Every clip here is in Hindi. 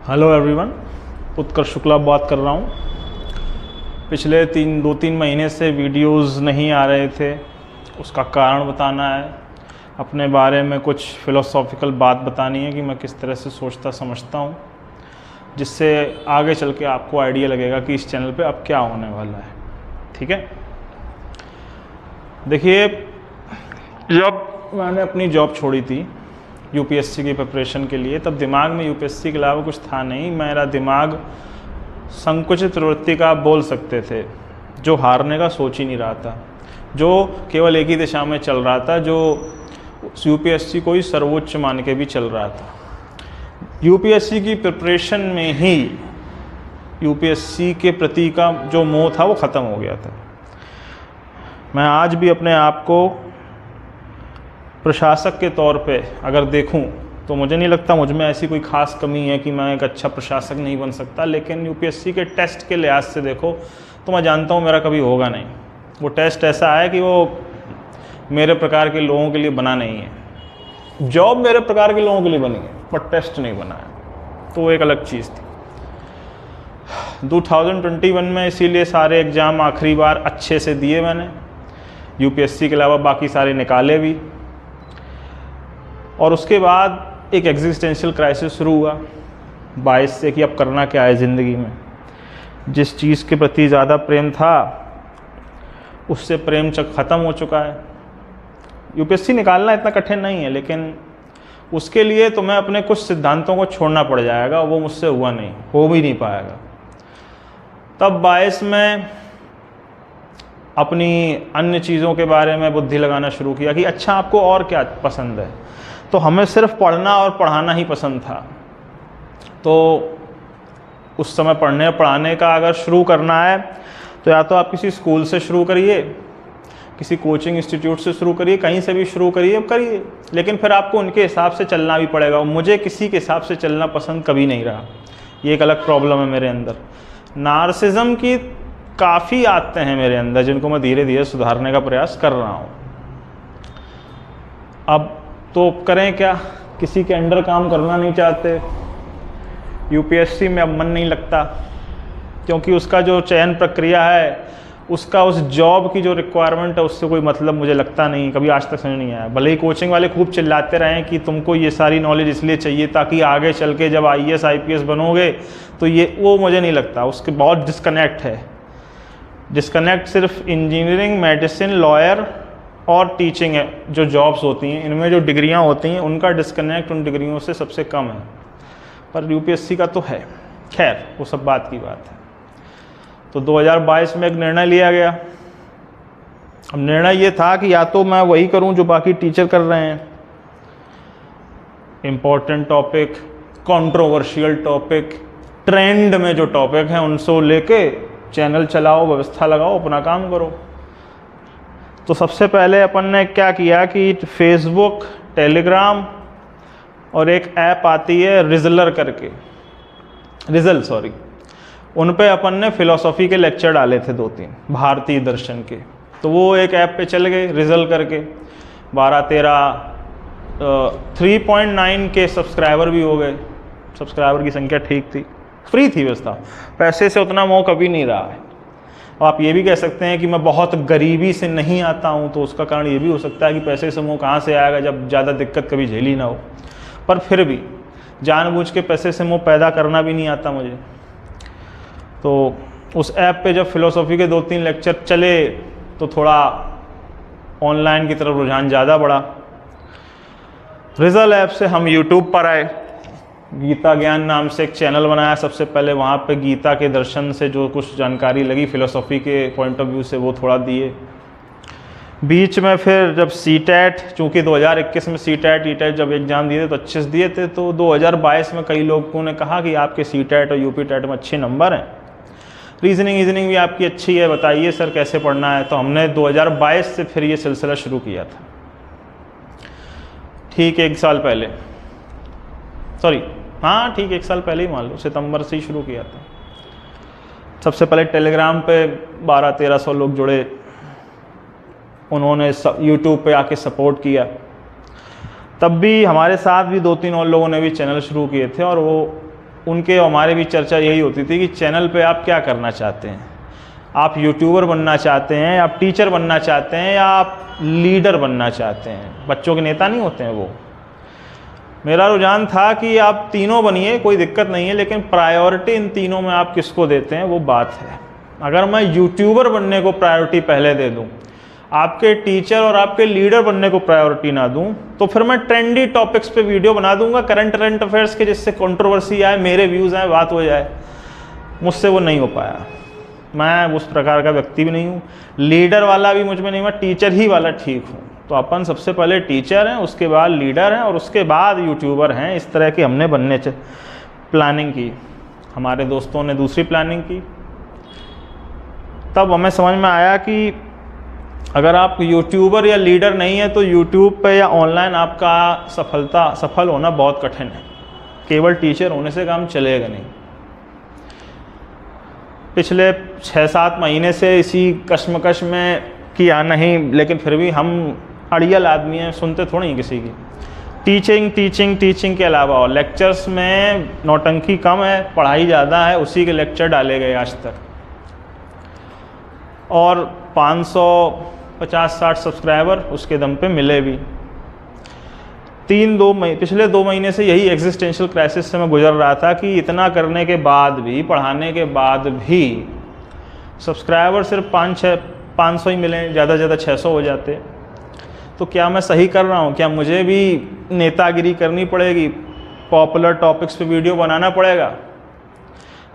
हेलो एवरीवन, उत्कर्ष शुक्ला बात कर रहा हूँ। पिछले 2-3 महीने से वीडियोस नहीं आ रहे थे, उसका कारण बताना है। अपने बारे में कुछ फ़िलोसॉफ़िकल बात बतानी है कि मैं किस तरह से सोचता समझता हूँ, जिससे आगे चल के आपको आइडिया लगेगा कि इस चैनल पे अब क्या होने वाला है। ठीक है, देखिए, जब मैंने अपनी जॉब छोड़ी थी यूपीएससी की प्रिपरेशन के लिए, तब दिमाग में यूपीएससी के अलावा कुछ था नहीं। मेरा दिमाग संकुचित प्रवृत्ति का आप बोल सकते थे, जो हारने का सोच ही नहीं रहा था, जो केवल एक ही दिशा में चल रहा था, जो यूपीएससी को ही सर्वोच्च मान के भी चल रहा था। यूपीएससी की प्रिपरेशन में ही यूपीएससी के प्रति का जो मोह था वो ख़त्म हो गया था। मैं आज भी अपने आप को प्रशासक के तौर पे अगर देखूं तो मुझे नहीं लगता मुझ में ऐसी कोई ख़ास कमी है कि मैं एक अच्छा प्रशासक नहीं बन सकता, लेकिन यूपीएससी के टेस्ट के लिहाज से देखो तो मैं जानता हूं मेरा कभी होगा नहीं। वो टेस्ट ऐसा है कि वो मेरे प्रकार के लोगों के लिए बना नहीं है। जॉब मेरे प्रकार के लोगों के लिए बनी है, पर टेस्ट नहीं बना है, तो वो एक अलग चीज़ थी। 2021 में इसीलिए सारे एग्ज़ाम आखिरी बार अच्छे से दिए मैंने, यूपीएससी के अलावा बाकी सारे निकाले भी। और उसके बाद एक एग्जिस्टेंशियल क्राइसिस शुरू हुआ 22 से कि अब करना क्या है ज़िंदगी में। जिस चीज़ के प्रति ज़्यादा प्रेम था उससे प्रेम ख़त्म हो चुका है। यूपीएससी निकालना इतना कठिन नहीं है, लेकिन उसके लिए तो मैं अपने कुछ सिद्धांतों को छोड़ना पड़ जाएगा, वो मुझसे हुआ नहीं, हो भी नहीं पाएगा। तब 22 में अपनी अन्य चीज़ों के बारे में बुद्धि लगाना शुरू किया कि अच्छा आपको और क्या पसंद है। तो हमें सिर्फ पढ़ना और पढ़ाना ही पसंद था। तो उस समय पढ़ने पढ़ाने का अगर शुरू करना है तो या तो आप किसी स्कूल से शुरू करिए, किसी कोचिंग इंस्टीट्यूट से शुरू करिए, कहीं से भी शुरू करिए, लेकिन फिर आपको उनके हिसाब से चलना भी पड़ेगा। मुझे किसी के हिसाब से चलना पसंद कभी नहीं रहा, ये एक अलग प्रॉब्लम है मेरे अंदर। नार्सिज्म की काफ़ी आते हैं मेरे अंदर, जिनको मैं धीरे धीरे सुधारने का प्रयास कर रहा हूँ। अब तो करें क्या, किसी के अंडर काम करना नहीं चाहते। यूपीएससी में अब मन नहीं लगता, क्योंकि उसका जो चयन प्रक्रिया है, उसका उस जॉब की जो रिक्वायरमेंट है उससे कोई मतलब मुझे लगता नहीं, कभी आज तक समझ नहीं आया। भले ही कोचिंग वाले खूब चिल्लाते रहें कि तुमको ये सारी नॉलेज इसलिए चाहिए ताकि आगे चल के जब आईएएस आईपीएस बनोगे तो ये, वो मुझे नहीं लगता। उसके बहुत डिस्कनेक्ट है। डिस्कनेक्ट सिर्फ इंजीनियरिंग, मेडिसिन, लॉयर और टीचिंग है, जो जॉब्स होती हैं, इनमें जो डिग्रियां होती हैं उनका डिस्कनेक्ट उन डिग्रियों से सबसे कम है, पर यूपीएससी का तो है। खैर, वो सब बात की बात है। तो 2022 में एक निर्णय लिया गया। अब निर्णय ये था कि या तो मैं वही करूं जो बाकी टीचर कर रहे हैं, important topic, controversial topic, trend में जो टॉपिक हैं उनसे लेके चैनल चलाओ, व्यवस्था लगाओ, अपना काम करो। तो सबसे पहले अपन ने क्या किया कि फेसबुक, टेलीग्राम और एक ऐप आती है रिजल करके, उन पे अपन ने फ़िलोसॉफ़ी के लेक्चर डाले थे 2-3 भारतीय दर्शन के। तो वो एक ऐप पे चल गए रिजल करके, 12-13 3.9 के सब्सक्राइबर भी हो गए। सब्सक्राइबर की संख्या ठीक थी, फ्री थी व्यवस्था, पैसे से उतना मोह कभी नहीं रहा है। आप ये भी कह सकते हैं कि मैं बहुत गरीबी से नहीं आता हूँ, तो उसका कारण ये भी हो सकता है कि पैसे से मोह कहाँ से आएगा जब ज़्यादा दिक्कत कभी झेली ना हो। पर फिर भी जानबूझ के पैसे से मोह पैदा करना भी नहीं आता मुझे। तो उस ऐप पे जब फ़िलोसॉफ़ी के 2-3 लेक्चर चले तो थोड़ा ऑनलाइन की तरफ रुझान ज़्यादा बढ़ा। रिजल ऐप से हम यूट्यूब पर आए। गीता ज्ञान नाम से एक चैनल बनाया सबसे पहले, वहाँ पे गीता के दर्शन से जो कुछ जानकारी लगी फ़िलोसॉफ़ी के पॉइंट ऑफ व्यू से वो थोड़ा दिए। बीच में फिर जब सीटेट, चूँकि 2021 में सीटेट ईटेट जब एग्ज़ाम दिए थे तो अच्छे से दिए थे, तो 2022 में कई लोगों ने कहा कि आपके सीटेट और यूपी टेट में अच्छे नंबर हैं, रीजनिंग भी आपकी अच्छी है, बताइए सर कैसे पढ़ना है। तो हमने 2022 से फिर ये सिलसिला शुरू किया था, ठीक 1 साल पहले, ठीक 1 साल पहले ही मान लो, सितंबर से ही शुरू किया था। सबसे पहले टेलीग्राम पे 1200-1300 लोग जुड़े, उन्होंने यूट्यूब पे आके सपोर्ट किया। तब भी हमारे साथ भी 2-3 और लोगों ने भी चैनल शुरू किए थे और वो उनके हमारे भी चर्चा यही होती थी कि चैनल पे आप क्या करना चाहते हैं, आप यूट्यूबर बनना चाहते हैं, आप टीचर बनना चाहते हैं, या आप लीडर बनना चाहते हैं। बच्चों के नेता नहीं होते हैं वो। मेरा रुझान था कि आप तीनों बनिए, कोई दिक्कत नहीं है, लेकिन प्रायोरिटी इन तीनों में आप किसको देते हैं वो बात है। अगर मैं यूट्यूबर बनने को प्रायोरिटी पहले दे दूं, आपके टीचर और आपके लीडर बनने को प्रायोरिटी ना दूं, तो फिर मैं ट्रेंडी टॉपिक्स पे वीडियो बना दूंगा, करंट अफेयर्स के, जिससे कंट्रोवर्सी आए, मेरे व्यूज़ आए, बात हो जाए। मुझसे वो नहीं हो पाया। मैं उस प्रकार का व्यक्ति भी नहीं हूँ, लीडर वाला भी मुझ में नहीं, मैं टीचर ही वाला ठीक हूँ। तो अपन सबसे पहले टीचर हैं, उसके बाद लीडर हैं, और उसके बाद यूट्यूबर हैं। इस तरह की हमने बनने प्लानिंग की। हमारे दोस्तों ने दूसरी प्लानिंग की। तब हमें समझ में आया कि अगर आप यूट्यूबर या लीडर नहीं है तो यूट्यूब पे या ऑनलाइन आपका सफल होना बहुत कठिन है। केवल टीचर होने से काम चलेगा नहीं। पिछले 6-7 महीने से इसी कश्मकश में किया नहीं, लेकिन फिर भी हम अड़ियल आदमी हैं, सुनते थोड़ी किसी की। टीचिंग के अलावा और लेक्चर्स में नौटंकी कम है, पढ़ाई ज़्यादा है, उसी के लेक्चर डाले गए आज तक। और 550-60 सब्सक्राइबर उसके दम पे मिले भी। पिछले 2 महीने से यही एग्जिस्टेंशियल क्राइसिस से मैं गुजर रहा था कि इतना करने के बाद भी, पढ़ाने के बाद भी सब्सक्राइबर सिर्फ 500 ही मिले, ज़्यादा से ज़्यादा 600 हो जाते। तो क्या मैं सही कर रहा हूँ? क्या मुझे भी नेतागिरी करनी पड़ेगी, पॉपुलर टॉपिक्स पे वीडियो बनाना पड़ेगा?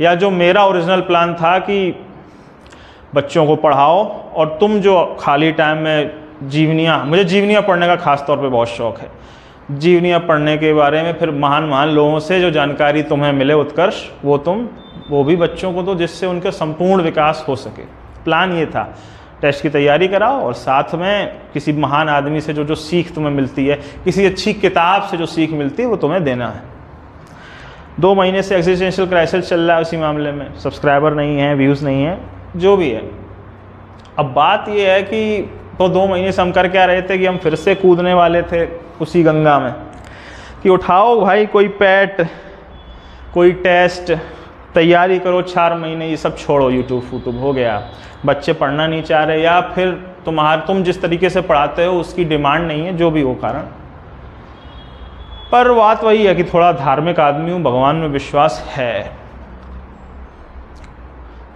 या जो मेरा ओरिजिनल प्लान था कि बच्चों को पढ़ाओ और तुम जो खाली टाइम में मुझे जीवनियाँ पढ़ने का ख़ास तौर पे बहुत शौक़ है। जीवनियाँ पढ़ने के बारे में फिर महान लोगों से जो जानकारी तुम्हें मिले, उत्कर्ष, वो भी बच्चों को दो, जिससे उनका संपूर्ण विकास हो सके। प्लान ये था, टेस्ट की तैयारी कराओ और साथ में किसी महान आदमी से जो सीख तुम्हें मिलती है, किसी अच्छी किताब से जो सीख मिलती है, वो तुम्हें देना है। 2 महीने से एग्जिस्टेंशियल क्राइसिस चल रहा है उसी मामले में। सब्सक्राइबर नहीं है, व्यूज़ नहीं है, जो भी है। अब बात ये है कि तो 2 महीने से हम कर क्या रहे थे कि हम फिर से कूदने वाले थे उसी गंगा में कि उठाओ भाई, कोई पैट, कोई टेस्ट, तैयारी करो 4 महीने, ये सब छोड़ो, यूट्यूब हो गया। बच्चे पढ़ना नहीं चाह रहे, या फिर तुम जिस तरीके से पढ़ाते हो उसकी डिमांड नहीं है, जो भी हो कारण। पर बात वही है कि थोड़ा धार्मिक आदमी हूँ, भगवान में विश्वास है।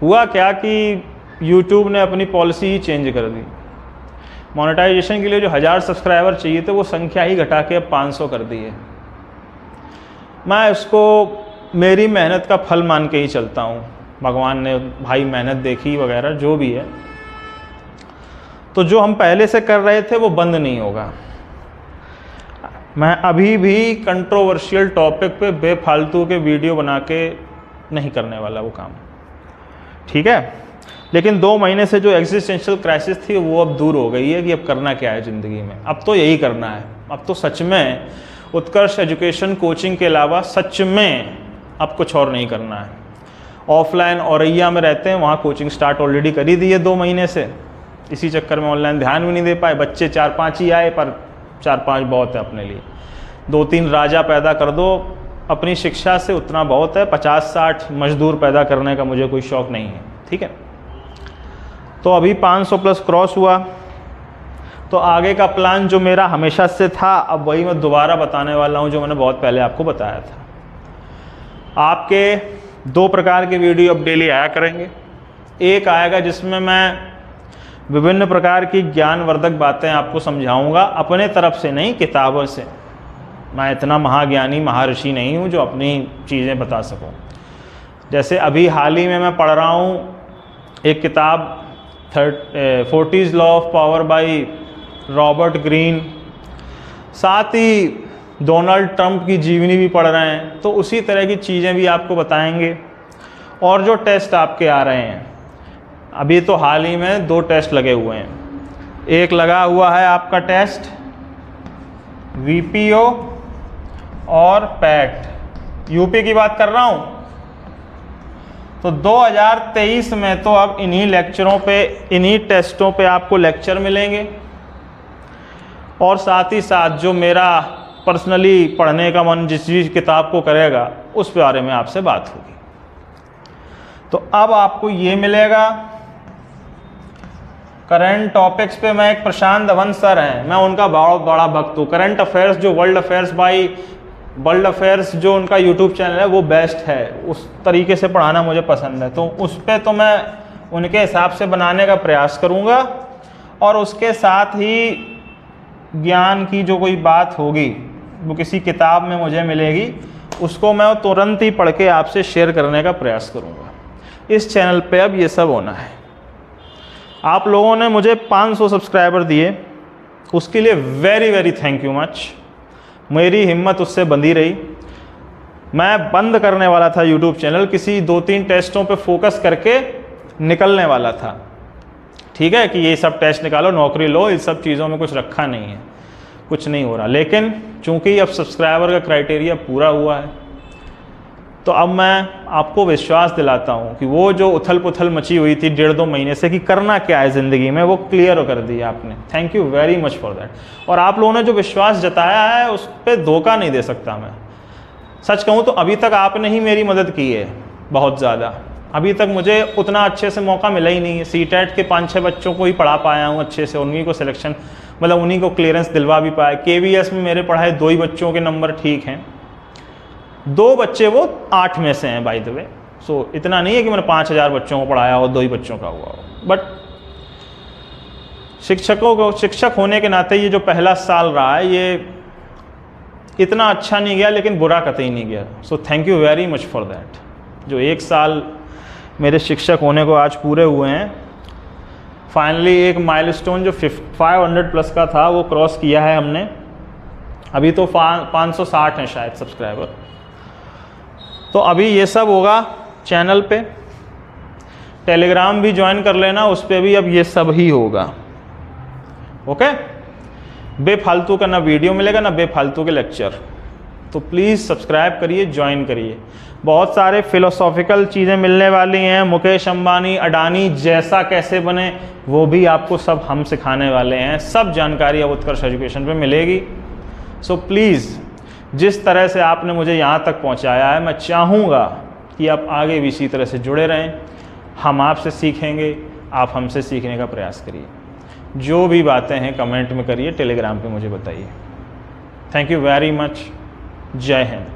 हुआ क्या कि YouTube ने अपनी पॉलिसी ही चेंज कर दी। मोनेटाइजेशन के लिए जो 1000 सब्सक्राइबर चाहिए थे, वो संख्या ही घटा के अब 500 कर दी है। मैं इसको मेरी मेहनत का फल मान के ही चलता हूँ। भगवान ने भाई मेहनत देखी वगैरह, जो भी है। तो जो हम पहले से कर रहे थे वो बंद नहीं होगा। मैं अभी भी कंट्रोवर्शियल टॉपिक पे बेफालतू के वीडियो बना के नहीं करने वाला वो काम, ठीक है। लेकिन 2 महीने से जो एग्जिस्टेंशियल क्राइसिस थी वो अब दूर हो गई है कि अब करना क्या है ज़िंदगी में। अब तो यही करना है। अब तो सच में उत्कर्ष एजुकेशन कोचिंग के अलावा सच में अब कुछ और नहीं करना है। ऑफलाइन औरैया में रहते हैं, वहाँ कोचिंग स्टार्ट ऑलरेडी करी दी है 2 महीने से। इसी चक्कर में ऑनलाइन ध्यान भी नहीं दे पाए। बच्चे 4-5 ही आए, पर 4-5 बहुत है अपने लिए। 2-3 राजा पैदा कर दो अपनी शिक्षा से, उतना बहुत है। 50-60 मजदूर पैदा करने का मुझे कोई शौक़ नहीं है, ठीक है। तो अभी 500 प्लस क्रॉस हुआ, तो आगे का प्लान जो मेरा हमेशा से था, अब वही मैं दोबारा बताने वाला हूँ, जो मैंने बहुत पहले आपको बताया था। आपके 2 प्रकार के वीडियो अब डेली आया करेंगे। एक आएगा जिसमें मैं विभिन्न प्रकार की ज्ञानवर्धक बातें आपको समझाऊंगा, अपने तरफ से नहीं, किताबों से। मैं इतना महाज्ञानी महर्षि नहीं हूँ जो अपनी चीज़ें बता सकूँ। जैसे अभी हाल ही में मैं पढ़ रहा हूँ एक किताब 40s law of power by Robert Greene, साथ ही डोनाल्ड ट्रंप की जीवनी भी पढ़ रहे हैं। तो उसी तरह की चीज़ें भी आपको बताएंगे। और जो टेस्ट आपके आ रहे हैं, अभी तो हाल ही में 2 टेस्ट लगे हुए हैं। एक लगा हुआ है आपका टेस्ट VPO और पैट, यूपी की बात कर रहा हूँ। तो 2023 में तो अब इन्हीं लेक्चरों पे, इन्हीं टेस्टों पे आपको लेक्चर मिलेंगे। और साथ ही साथ जो मेरा पर्सनली पढ़ने का मन जिस चीज़ किताब को करेगा उस बारे में आपसे बात होगी। तो अब आपको ये मिलेगा करंट टॉपिक्स पे। मैं एक प्रशांत धवन सर हैं, मैं उनका बहुत बड़ा भक्त हूँ। करंट अफेयर्स जो वर्ल्ड अफेयर्स जो उनका यूट्यूब चैनल है वो बेस्ट है, उस तरीके से पढ़ाना मुझे पसंद है। तो उस पर तो मैं उनके हिसाब से बनाने का प्रयास करूँगा, और उसके साथ ही ज्ञान की जो कोई बात होगी वो किसी किताब में मुझे मिलेगी, उसको मैं तुरंत ही पढ़ के आपसे शेयर करने का प्रयास करूँगा। इस चैनल पे अब ये सब होना है। आप लोगों ने मुझे 500 सब्सक्राइबर दिए, उसके लिए very very thank you much. मेरी हिम्मत उससे बंधी रही। मैं बंद करने वाला था यूट्यूब चैनल, किसी 2-3 टेस्टों पे फोकस करके निकलने वाला था। ठीक है कि ये सब टेस्ट निकालो, नौकरी लो, इस सब चीज़ों में कुछ रखा नहीं है, कुछ नहीं हो रहा। लेकिन चूंकि अब सब्सक्राइबर का क्राइटेरिया पूरा हुआ है, तो अब मैं आपको विश्वास दिलाता हूँ कि वो जो उथल पुथल मची हुई थी 1.5-2 महीने से कि करना क्या है ज़िंदगी में, वो क्लियर कर दिया आपने। Thank you very much for that. और आप लोगों ने जो विश्वास जताया है उस पर धोखा नहीं दे सकता मैं। सच कहूँ तो अभी तक आपने ही मेरी मदद की है बहुत ज़्यादा। अभी तक मुझे उतना अच्छे से मौका मिला ही नहीं है। सीटेट के 5-6 बच्चों को ही पढ़ा पाया हूँ अच्छे से, उन्हीं को सिलेक्शन मतलब उन्हीं को क्लियरेंस दिलवा भी पाया। KVS में मेरे पढ़ाए 2 ही बच्चों के नंबर ठीक हैं, 2 बच्चे वो 8 में से हैं बाय द वे। सो इतना नहीं है कि मैंने 5000 बच्चों को पढ़ाया और 2 ही बच्चों का हुआ हो। बट शिक्षक होने के नाते ये जो पहला साल रहा है ये इतना अच्छा नहीं गया, लेकिन बुरा कतई नहीं गया। So thank you very much for that. जो 1 साल मेरे शिक्षक होने को आज पूरे हुए हैं, फाइनली एक माइलस्टोन जो 500 प्लस का था वो क्रॉस किया है हमने। अभी तो 560 हैं शायद सब्सक्राइबर। तो अभी ये सब होगा चैनल पे। टेलीग्राम भी ज्वाइन कर लेना, उस पर भी अब ये सब ही होगा। ओके, बेफालतू का ना वीडियो मिलेगा ना बेफालतू के लेक्चर। तो प्लीज़ सब्सक्राइब करिए, ज्वाइन करिए। बहुत सारे फिलोसॉफिकल चीज़ें मिलने वाली हैं। मुकेश अंबानी, अडानी जैसा कैसे बने वो भी आपको सब हम सिखाने वाले हैं। सब जानकारी अब उत्कर्ष एजुकेशन पे मिलेगी। सो प्लीज़ जिस तरह से आपने मुझे यहाँ तक पहुँचाया है, मैं चाहूँगा कि आप आगे भी इसी तरह से जुड़े रहें। हम आपसे सीखेंगे, आप हमसे सीखने का प्रयास करिए। जो भी बातें हैं कमेंट में करिए, टेलीग्राम पे मुझे बताइए। Thank you very much. जय हिंद।